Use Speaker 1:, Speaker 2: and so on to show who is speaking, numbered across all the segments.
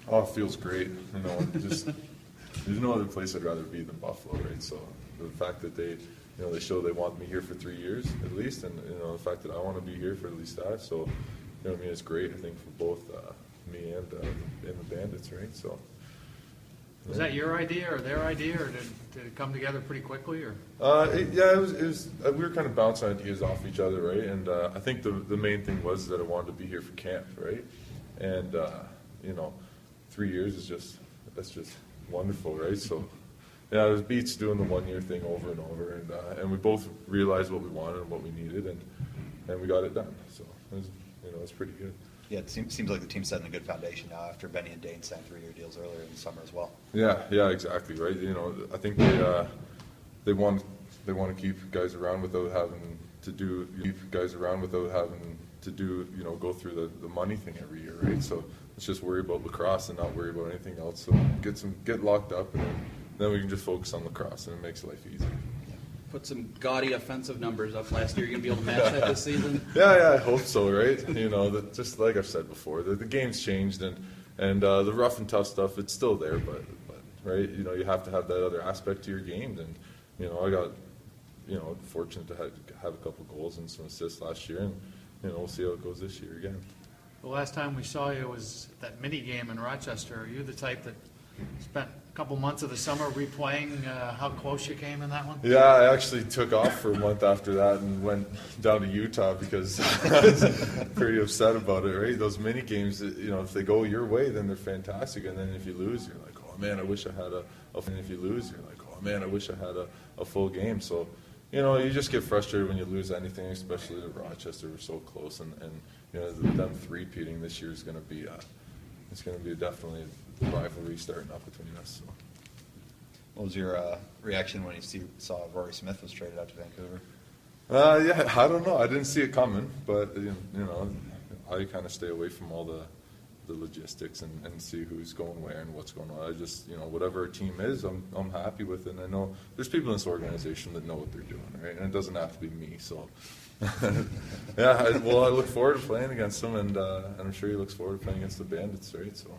Speaker 1: Oh, it feels great. Just there's no other place I'd rather be than Buffalo, right? So the fact that they show they want me here for 3 years at least, and the fact that I want to be here for at least that. So it's great. I think for both me and the Bandits, right? So.
Speaker 2: Was that your idea or their idea, or did it come together pretty quickly? Or
Speaker 1: it was. We were kind of bouncing ideas off each other, right? And I think the main thing was that I wanted to be here for camp, right? And 3 years that's just wonderful, right? So it was beats doing the 1 year thing over and over, and we both realized what we wanted and what we needed, and we got it done. So it was pretty good.
Speaker 3: Yeah, it seems like the team's setting a good foundation now after Benny and Dane signed 3-year deals earlier in the summer as well.
Speaker 1: Yeah, exactly, right. I think they want to keep guys around without having to do go through the money thing every year, right? So let's just worry about lacrosse and not worry about anything else. So get locked up, and then we can just focus on lacrosse, and it makes life easier.
Speaker 4: Put some gaudy offensive numbers up last year. You're going to be able to match that this season?
Speaker 1: Yeah, I hope so, right? Just like I've said before, the game's changed, and the rough and tough stuff, it's still there, but right, you have to have that other aspect to your game. And I got fortunate to have a couple goals and some assists last year, and we'll see how it goes this year again.
Speaker 2: The last time we saw you was that mini game in Rochester. Are you the type that spent a couple months of the summer replaying how close you came in that one?
Speaker 1: Yeah, I actually took off for a month after that and went down to Utah because I was pretty upset about it, right? Those mini games, if they go your way, then they're fantastic, and then if you lose, you're like, oh man, I wish I had and if you lose, you're like, oh man, I wish I had a full game. So, you just get frustrated when you lose anything, especially at Rochester. We're so close, and them three-peating this year is going to be it's going to be definitely a rivalry starting up between us. So.
Speaker 3: What was your reaction when you saw Rory Smith was traded out to Vancouver?
Speaker 1: Yeah, I don't know. I didn't see it coming, but I kind of stay away from all the logistics and see who's going where and what's going on. I just whatever our team is, I'm happy with it. And I know there's people in this organization that know what they're doing, right? And it doesn't have to be me. So yeah, I look forward to playing against them, and I'm sure he looks forward to playing against the Bandits, right? So.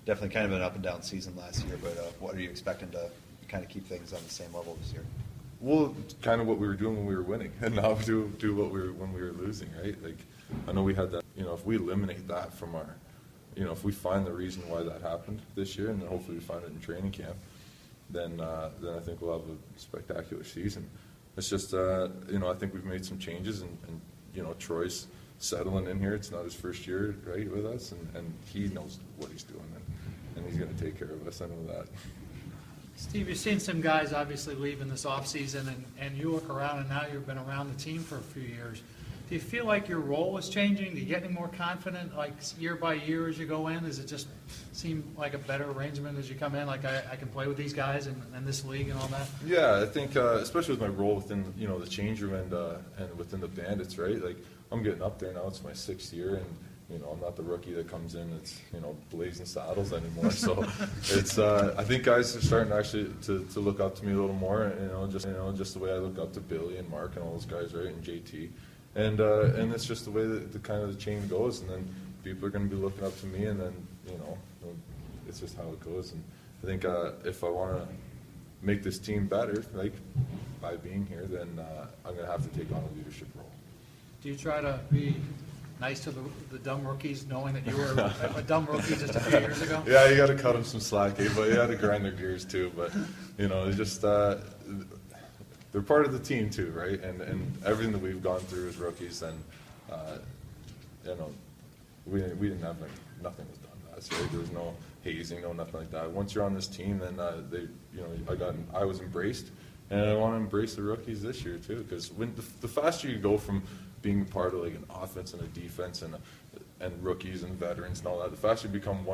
Speaker 3: Definitely kind of an up and down season last year, but what are you expecting to kind of keep things on the same level this year?
Speaker 1: Well, kind of what we were doing when we were winning, and now do what when we were losing, right? Like, I know we had that. If we eliminate that from our, if we find the reason why that happened this year, and then hopefully we find it in training camp, then I think we'll have a spectacular season. It's just, I think we've made some changes, and Troy's settling in here. It's not his first year, right, with us, and he knows what he's doing, and he's going to take care of us. I know that.
Speaker 2: Steve, you've seen some guys obviously leaving this offseason, and you look around, and now you've been around the team for a few years. Do you feel like your role is changing? Do you get any more confident, like year by year as you go in? Does it just seem like a better arrangement as you come in? Like I can play with these guys and this league and all that?
Speaker 1: Yeah, I think especially with my role within the change room and within the Bandits, right? Like I'm getting up there now. It's my 6th year, and I'm not the rookie that comes in that's blazing saddles anymore. So it's I think guys are starting actually to look up to me a little more. Just the way I look up to Billy and Mark and all those guys, right, and JT. And it's just the way that the chain goes, and then people are going to be looking up to me, and then it's just how it goes. And I think if I want to make this team better, like by being here, then I'm going to have to take on a leadership role.
Speaker 2: Do you try to be nice to the dumb rookies, knowing that you were a dumb rookie just a few years ago?
Speaker 1: Yeah, you got to cut them some slack, but you got to grind their gears too. But it's just. They're part of the team too, right? And everything that we've gone through as rookies, and we didn't have nothing was done to us, right? There was no hazing, no nothing like that. Once you're on this team, then I was embraced, and I want to embrace the rookies this year too, because when the faster you go from being part of like an offense and a defense and rookies and veterans and all that, the faster you become one.